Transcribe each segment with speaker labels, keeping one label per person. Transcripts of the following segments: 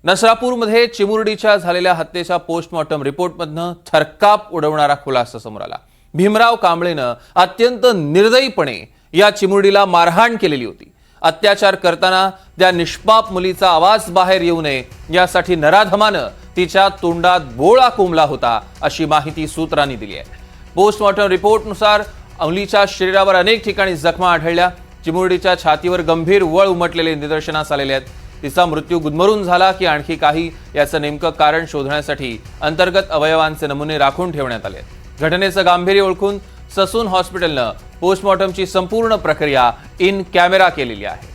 Speaker 1: नसरापूरमध्ये चिमुरडीच्या झालेल्या हत्येच्या पोस्टमॉर्टम रिपोर्टमधनं थरकाप उडवणारा खुलासा समोर आला। भीमराव कांबळेनं अत्यंत निर्दयीपणे या चिमुरडीला मारहाण केलेली होती। अत्याचार करताना त्या निष्पाप मुलीचा आवाज बाहेर येऊ नये यासाठी नराधमानं तिच्या तोंडात बोळा कोंबला होता, अशी माहिती सूत्रांनी दिली आहे। पोस्टमॉर्टम रिपोर्टनुसार मुलीच्या शरीरावर अनेक ठिकाणी जखमा आढळल्या। चिमुरडीच्या छातीवर गंभीर वळ उमटलेले निदर्शनास आलेले आहेत। तिचा मृत्यू गुदमरून झाला की आणखी काही याचं नेमकं कारण शोधण्यासाठी अंतर्गत अवयवांचे नमुने राखून ठेवण्यात आले। घटनेचं गांभीर्य ओळखून ससून हॉस्पिटलनं पोस्टमॉर्टमची संपूर्ण प्रक्रिया इन कॅमेरा केलेली आहे।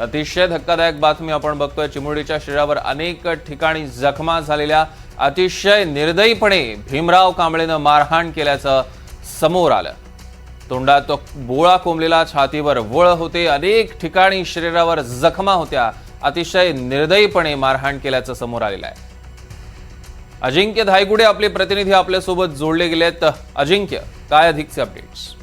Speaker 1: अतिशय धक्कादायक बातमी आपण बघतोय। चिमुरडीच्या शरीरावर अनेक ठिकाणी जखमा झालेल्या अतिशय निर्दयीपणे भीमराव कांबळेनं मारहाण केल्याचं समोर आलं। तोंडात बोळा कोंबलेला, छातीवर वळ होते, अनेक ठिकाणी शरीरावर जखमा होत्या। अतिशय निर्दयीपणे मारहाण केल्याचं समोर आलेलं आहे। अजिंक्य धायगुडे आपले प्रतिनिधी आपल्यासोबत जोडले गेलेत। अजिंक्य, काय अधिकचे अपडेट्स?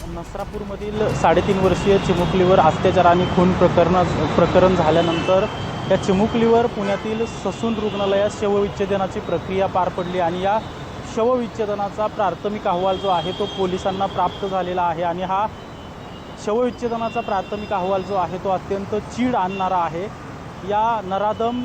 Speaker 2: नसरापूरमधील 3.5 वर्षीय चिमुकलीवर अत्याचार आणि खून प्रकरण झाल्यानंतर या चिमुकलीवर पुण्यातील ससून रुग्णालयात शवविच्छेदनाची प्रक्रिया पार पडली आणि या शवविच्छेदनाचा प्राथमिक अहवाल जो आहे तो पोलिसांना प्राप्त झालेला आहे। आणि हा शवविच्छेदनाचा प्राथमिक अहवाल जो आहे तो अत्यंत चीड आणणारा आहे। या नराधम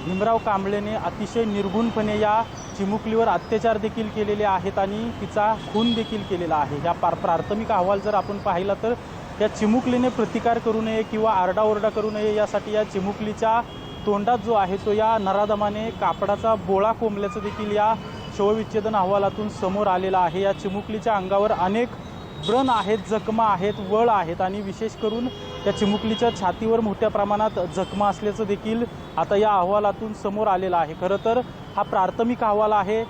Speaker 2: भीमराव कांबळेने अतिशय निर्घुणपणे या चिमुकलीवर अत्याचार देखील केलेले आहेत आणि तिचा खून देखील केलेला आहे। या प्राथमिक अहवाल जर आपण पाहिला तर या चिमुकलीने प्रतिकार करू नये किंवा आरडाओरडा करू नये यासाठी या चिमुकलीच्या तोंडात जो आहे तो या नराधमाने कापडाचा बोळा कोंबल्याचं देखील या शवविच्छेदन अहवालातून समोर आलेला आहे। या चिमुकलीच्या अंगावर अनेक व्रण आहेत, जखमा आहेत, वळ आहेत आणि विशेष करून या चिमुकलीच्या छातीवर मोठ्या प्रमाणात जखमा असल्याचं देखील आता या अहवालातून समोर आलेलं आहे। खरं तर हा प्राथमिक अहवाल आहे,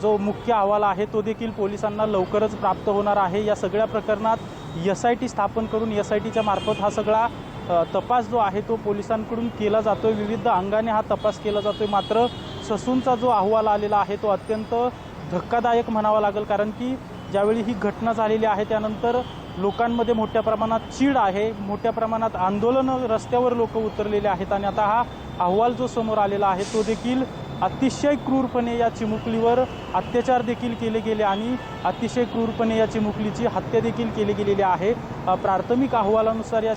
Speaker 2: जो मुख्य अहवाल आहे तो देखील पोलिसांना लवकरच प्राप्त होणार आहे। या सगळ्या प्रकरणात SIT स्थापन करून SITच्या मार्फत हा सगळा तपास जो आहे तो पोलिसांकडून केला जातोय। विविध अंगाने हा तपास केला जातोय। मात्र ससूनचा जो अहवाल आलेला आहे तो अत्यंत धक्कादायक म्हणावा लागेल, कारण की ज्यावेळी ही घटना झालेली आहे त्यानंतर लोकांमध्ये मोठ्या प्रमाणात चीड आहे, मोठ्या प्रमाणात आंदोलन, रस्त्यावर लोक उतरलेले आहेत आणि आता हा अहवाल जो समोर आलेला आहे तो देखील अतिशय क्रूरपणे या चिमुकलीवर अत्याचार देखील केले गेले आणि अतिशय क्रूरपणे या चिमुकलीची हत्या देखील केली गेलेली आहे। प्राथमिक अहवालानुसार या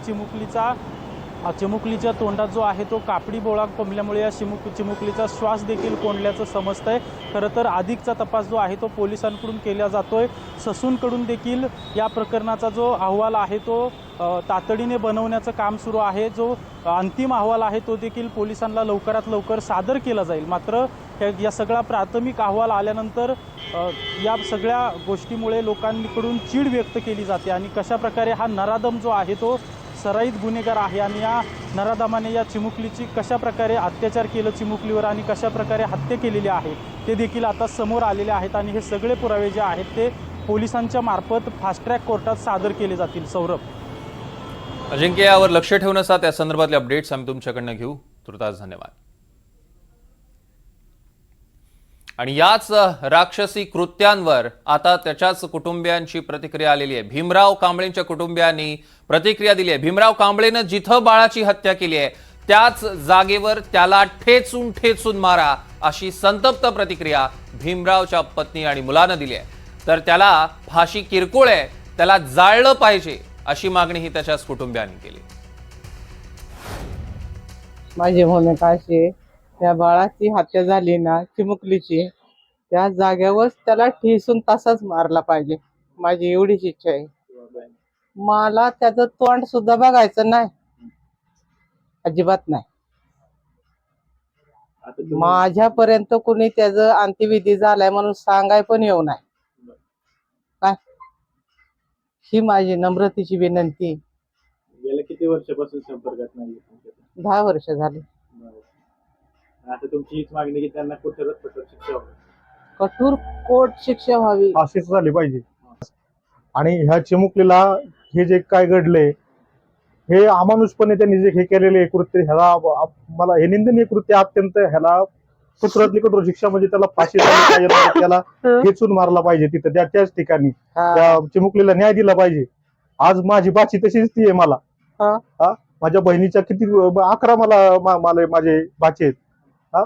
Speaker 2: चिमुकलीच्या तोंडात जो आहे तो कापडी बोळा कोंबल्यामुळे या चिमुकलीचा श्वास देखील कोंडल्याचं समजतंय। खरं तर अधिकचा तपास जो आहे तो पोलिसांकडून केला जातोय। ससूनकडून देखील या प्रकरणाचा जो अहवाल आहे तो तातडीने बनवण्याचं काम सुरू आहे। जो अंतिम अहवाल आहे तो देखील पोलिसांना लवकरात लवकर सादर केला जाईल। मात्र या सगळा प्राथमिक अहवाल आल्यानंतर या सगळ्या गोष्टीमुळे लोकांकडून चीड व्यक्त केली जाते आणि कशाप्रकारे हा नराधम जो आहे तो सराईत गुन्हेगार आहे आणि या नराधमाने या चिमुकलीची कशाप्रकारे अत्याचार केलं चिमुकलीवर आणि कशाप्रकारे हत्या केलेली आहे ते देखील आता समोर आलेले आहेत आणि हे सगळे पुरावे जे आहेत ते पोलिसांच्या मार्फत फास्ट ट्रॅक कोर्टात सादर केले जातील। सौरभ,
Speaker 1: अजिंक्य, यावर लक्ष ठेवून असा त्या संदर्भातले अपडेट्स आम्ही तुमच्याकडनं घेऊ। तुर्तास धन्यवाद। आणि याच राक्षसी कृत्यांवर आता त्याच्याच कुटुंबियांची प्रतिक्रिया आलेली आहे। भीमराव कांबळेंच्या कुटुंबियांनी प्रतिक्रिया दिली आहे। भीमराव कांबळेनं जिथं बाळाची हत्या केली आहे त्याच जागेवर त्याला ठेचून ठेचून मारा, अशी संतप्त प्रतिक्रिया भीमरावच्या पत्नी आणि मुलानं दिली आहे। तर त्याला फाशी किरकोळ आहे, त्याला जाळलं पाहिजे, अशी मागणीही त्याच्याच कुटुंबियांनी केली।
Speaker 3: माझी भूमिका अशी आहे, त्या बाळाची हत्या झाली ना चिमुकलीची, त्या जागेवर त्याला ठेचून तसाच मारला पाहिजे, माझी एवढीच इच्छा आहे। मला त्याचं तोंड सुद्धा बघायचं नाही, अजिबात नाही। माझ्यापर्यंत कुणी त्याचं अंत्यविधी झालाय म्हणून सांगाय पण येऊ नाही काय, ही माझी नम्रतेची विनंती।
Speaker 4: गेल्या किती वर्षापासून संपर्कात नाही?
Speaker 3: 10 वर्ष झाली।
Speaker 4: आता तुमची हीच मागणी की त्यांना कठोर शिक्षा व्हावी,
Speaker 3: कठोर कोर्ट शिक्षा व्हावी,
Speaker 5: फाशीच झाली पाहिजे। आणि ह्या चिमुकलीला हे जे काय घडले, हे अमानुषपणे त्यांनी जे हे केलेले कृत्य, ह्याला मला हे निंदनीय कृत्य अत्यंत ह्याला कठोरातली कठोर शिक्षा म्हणजे त्याला फाशी झाली पाहिजे, म्हणजे त्याला खेचून मारला पाहिजे तिथं त्याच ठिकाणी त्या चिमुकलीला न्याय दिला पाहिजे. आज माझी बाची तशीच ती आहे मला. हा माझ्या बहिणीच्या किती 11 मला माझे बाचे आहेत. हा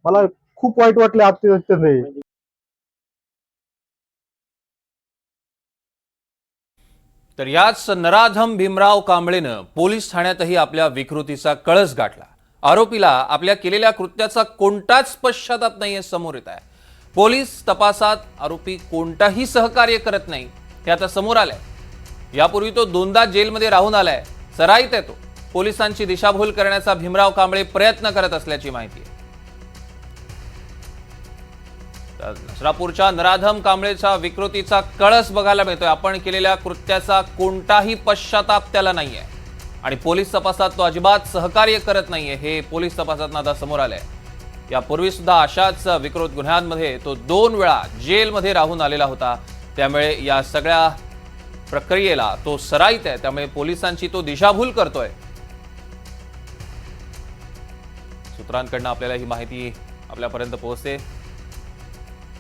Speaker 5: मला खूप वाईट वाटले अत्यंत.
Speaker 1: तर याच नराधम भीमराव कांबळेनं पोलीस ठाण्यातही आपल्या विकृतीचा कळस गाठला. आरोपीला आपल्या केलेल्या कृत्याचा कोणताच पश्चाताप नाहीये समोर येत आहे. पोलीस तपासात आरोपी कोणताही सहकार्य करत नाही हे आता समोर आलंय. यापूर्वी तो 2दा जेलमध्ये राहून आलाय. सराईत आहे तो. पोलिसांची दिशाभूल करण्याचा भीमराव कांबळे प्रयत्न करत असल्याची माहिती आहे. तर नसरापूरच्या नराधम कांबळेचा विकृतीचा कळस बघायला मिळतोय. आपण केलेल्या कृत्याचा कोणताही पश्चाताप त्याला नाहीये आणि पोलीस तपासात तो अजिबात सहकार्य करत नाहीये हे पोलीस तपासात आता समोर आलंय. यापूर्वी सुद्धा अशाच विकृत गुन्ह्यांमध्ये तो 2 वेळा जेलमध्ये राहून आलेला होता. त्यामुळे या सगळ्या प्रक्रियेला तो सराईत आहे. त्यामुळे पोलिसांची तो दिशाभूल करतोय. सूत्रांकडनं आपल्याला ही माहिती आपल्यापर्यंत पोहोचते.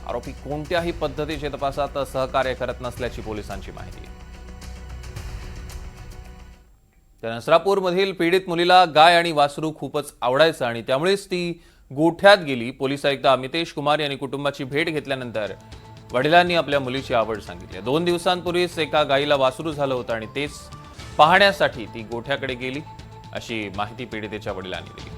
Speaker 1: आरोपी कोणत्याही पद्धतीचे तपासात सहकार्य करत नसल्याची पोलिसांची माहिती. त्या नसरापूरमधील पीडित मुलीला गाय आणि वासरू खूपच आवडायचं आणि त्यामुळेच ती गोठ्यात गेली. पोलीस आयुक्त अमितेश कुमार यांनी कुटुंबाची भेट घेतल्यानंतर वडिलांनी आपल्या मुलीची आवड सांगितली. 2 दिवसांपूर्वीच एका गायीला वासरू झालं होतं आणि तेच पाहण्यासाठी ती गोठ्याकडे गेली अशी माहिती पीडितेच्या वडिलांनी दिली.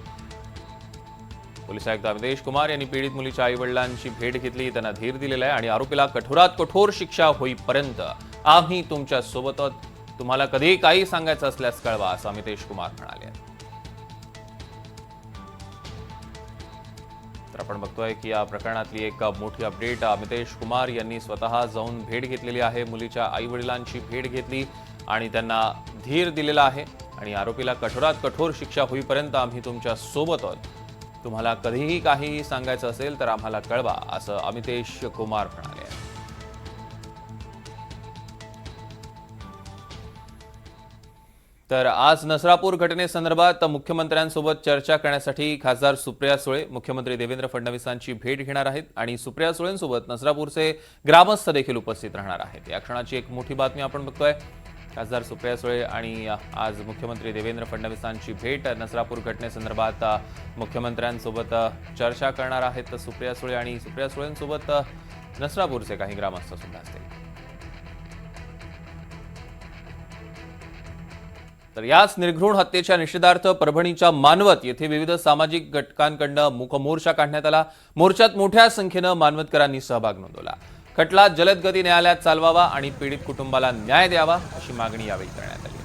Speaker 1: पोलीस आयुक्त अमितेश कुमार यांनी पीडित मुलीच्या आई वडिलांची भेट घेतली. त्यांना धीर दिलेला आहे आणि आरोपीला कठोरात कठोर शिक्षा होईपर्यंत आम्ही तुमच्या सोबत आहोत. तुम्हाला कधी काही सांगायचं असल्यास कळवा असं अमितेश कुमार म्हणाले. तर आपण बघतोय की या प्रकरणातली एक मोठी अपडेट. अमितेश कुमार यांनी स्वतः जाऊन भेट घेतलेली आहे. मुलीच्या आई वडिलांची भेट घेतली आणि त्यांना धीर दिलेला आहे आणि आरोपीला कठोरात कठोर शिक्षा होईपर्यंत आम्ही तुमच्या सोबत आहोत. तुम्हाला कधीही काही सांगायचं असेल तर आम्हाला कळवा असं अमितेश कुमार म्हणाले. तर आज नसरापूर घटनेसंदर्भात मुख्यमंत्र्यांसोबत चर्चा करण्यासाठी खासदार सुप्रिया सुळे मुख्यमंत्री देवेंद्र फडणवीसांची भेट घेणार आहेत आणि सुप्रिया सुळेंसोबत नसरापूरचे ग्रामस्थ देखील उपस्थित राहणार आहेत. या क्षणाची एक मोठी बातमी आपण बघतोय. खासदार सुप्रिया सुळे आणि आज मुख्यमंत्री देवेंद्र फडणवीसांची भेट. नसरापूर घटनेसंदर्भात मुख्यमंत्र्यांसोबत चर्चा करणार आहेत सुप्रिया सुळे आणि सुप्रिया सुळेंसोबत नसरापूरचे काही ग्रामस्थ सुद्धा असतील. तर याच निर्घृण हत्येच्या निषेधार्थ परभणीच्या मानवत येथे विविध सामाजिक घटकांकडून मूकमोर्चा काढण्यात आला. मोर्चात मोठ्या संख्येनं मानवतकरांनी सहभाग नोंदवला. खटला जलद गती न्यायालयात चालवावा आणि पीडित कुटुंबाला न्याय द्यावा अशी मागणी यावेळी करण्यात आली.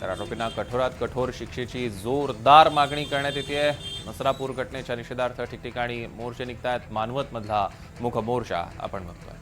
Speaker 1: तर आरोपींना कठोरात कठोर शिक्षेची जोरदार मागणी करण्यात येते. नसरापूर घटनेच्या निषेधार्थ ठिकठिकाणी मोर्चे निघतायत. मानवत मधला मुख मोर्चा आपण बघतोय.